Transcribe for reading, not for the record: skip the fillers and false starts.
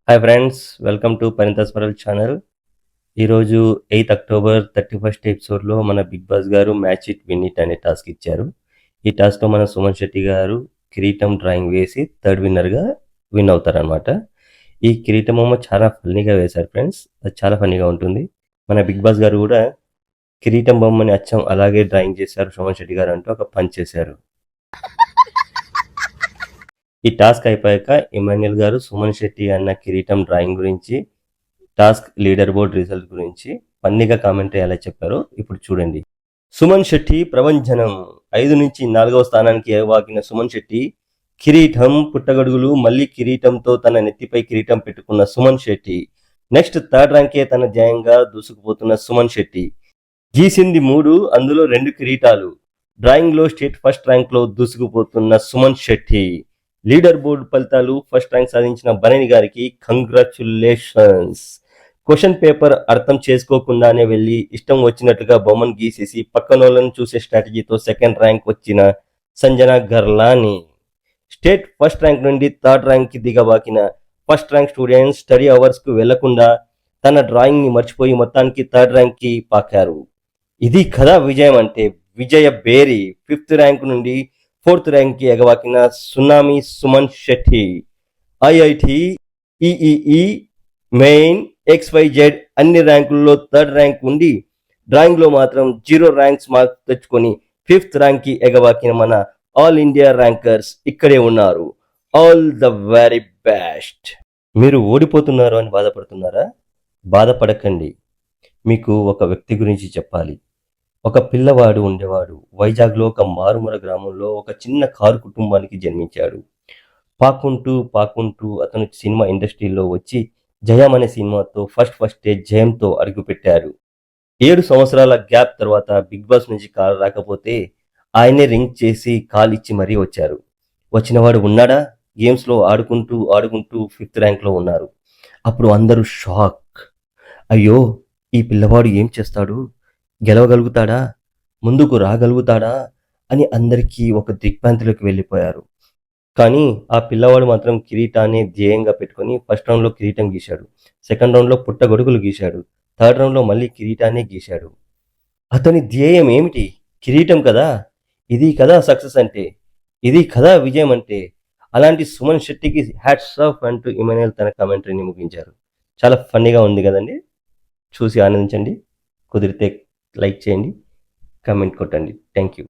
Hi friends, welcome to Parinitha's world channel. ఈరోజు 8 October 31st ఎపిసోడ్లో మన బిగ్ బాస్ గారు మ్యాచ్ ఇట్ విన్ ఇట్ అనే టాస్క్ ఇచ్చారు. ఈ టాస్క్లో మన సుమన్ శెట్టి గారు కిరీటం డ్రాయింగ్ వేసి థర్డ్ విన్నర్గా విన్ అవుతారనమాట. ఈ కిరీటం బొమ్మ చాలా ఫన్నీగా వేశారు ఫ్రెండ్స్, అది చాలా ఫన్నీగా ఉంటుంది. మన బిగ్ బాస్ గారు కూడా కిరీటం బొమ్మని అచ్చం అలాగే డ్రాయింగ్ చేశారు సుమన్ శెట్టి గారు అంటూ ఒక పంచ్ చేశారు. ఈ టాస్క్ అయిపోయాక ఇమాన్యుయల్ గారు సుమన్ శెట్టి అన్న కిరీటం డ్రాయింగ్ గురించి, టాస్క్ లీడర్ బోర్డ్ రిజల్ట్ గురించి ఫన్నీగా కామెంటరీ ఎలా చెప్పారో ఇప్పుడు చూడండి. సుమన్ శెట్టి ప్రభంజనం 5 నుంచి 4వ స్థానానికి ఎగవాకిన సుమన్ శెట్టి కిరీటం పుట్టగొడుగులు మళ్ళీ కిరీటంతో తన నెత్తిపై కిరీటం పెట్టుకున్న సుమన్ శెట్టి నెక్స్ట్ థర్డ్ ర్యాంకే తన జయంగా దూసుకుపోతున్న సుమన్ శెట్టి గీసింది 3, అందులో 2 కిరీటాలు. డ్రాయింగ్ లో స్టేట్ ఫస్ట్ ర్యాంక్ లో దూసుకుపోతున్న సుమన్ శెట్టి లీడర్ బోర్డు ఫలితాలు ఫస్ట్ ర్యాంక్ సాధించిన బనేని గారికి కంగ్రాచులేషన్స్. క్వశ్చన్ పేపర్ అర్థం చేసుకోకుండానే వెళ్ళి ఇష్టం వచ్చినట్లుగా బొమ్మను గీసేసి పక్కనోళ్ళను చూసే స్ట్రాటజీతో సెకండ్ ర్యాంక్ వచ్చిన Sanjana Garlani. State first rank నుండి థర్డ్ ర్యాంక్ కి దిగబాకిన first rank students study hours కు వెళ్లకుండా తన డ్రాయింగ్ ని మర్చిపోయి మొత్తానికి థర్డ్ ర్యాంక్ కి పాకారు. ఇది కదా విజయం అంటే. విజయ బేరి 5th ర్యాంక్ నుండి 4th ర్యాంక్ కి ఎగవాకిన సునామీ Suman Shetty. IIT, EEE, main, XYZ అన్ని ర్యాంకుల్లో థర్డ్ ర్యాంక్ ఉండి డ్రాయింగ్ లో మాత్రం 0 ర్యాంక్స్ మార్క్ తెచ్చుకొని 5th ర్యాంక్ కి ఎగవాకిన మన ఆల్ ఇండియా ర్యాంకర్స్ ఇక్కడే ఉన్నారు. All the very best. మీరు ఓడిపోతున్నారు అని బాధపడుతున్నారా? బాధపడకండి. మీకు ఒక వ్యక్తి గురించి చెప్పాలి. ఒక పిల్లవాడు ఉండేవాడు. వైజాగ్లో ఒక మారుమూల గ్రామంలో ఒక చిన్న కారు కుటుంబానికి జన్మించాడు. పాకుంటూ అతను సినిమా ఇండస్ట్రీలో వచ్చి జయం అనే సినిమాతో ఫస్ట్ జయంతో అడుగుపెట్టాడు. 7 సంవత్సరాల గ్యాప్ తర్వాత బిగ్ బాస్ నుంచి కాల్ రాకపోతే ఆయనే రింగ్ చేసి కాల్ ఇచ్చి మరీ వచ్చారు. వచ్చినవాడు ఉన్నాడా? గేమ్స్లో ఆడుకుంటూ 5th ర్యాంక్లో ఉన్నారు. అప్పుడు అందరూ షాక్. అయ్యో, ఈ పిల్లవాడు ఏం చేస్తాడు? గెలవగలుగుతాడా? ముందుకు రాగలుగుతాడా అని అందరికీ ఒక దిగ్భ్రాంతిలోకి వెళ్ళిపోయారు. కానీ ఆ పిల్లవాడు మాత్రం కిరీటాన్ని ధ్యేయంగా పెట్టుకొని ఫస్ట్ రౌండ్లో కిరీటం గీశాడు, సెకండ్ రౌండ్లో పుట్టగొడుగులు గీశాడు, థర్డ్ రౌండ్లో మళ్ళీ కిరీటాన్ని గీశాడు. అతని ధ్యేయం ఏమిటి? కిరీటం కదా. ఇది కదా సక్సెస్ అంటే, ఇది కదా విజయం అంటే. అలాంటి సుమన్ శెట్టికి హ్యాట్స్ ఆఫ్ అంటూ ఇమాన్యుయల్ తన కామెంటరీని ముగించారు. చాలా ఫన్నీగా ఉంది కదండి. చూసి ఆనందించండి. కుదిరితే లైక్ చేయండి, కామెంట్ కొట్టండి. Thank you.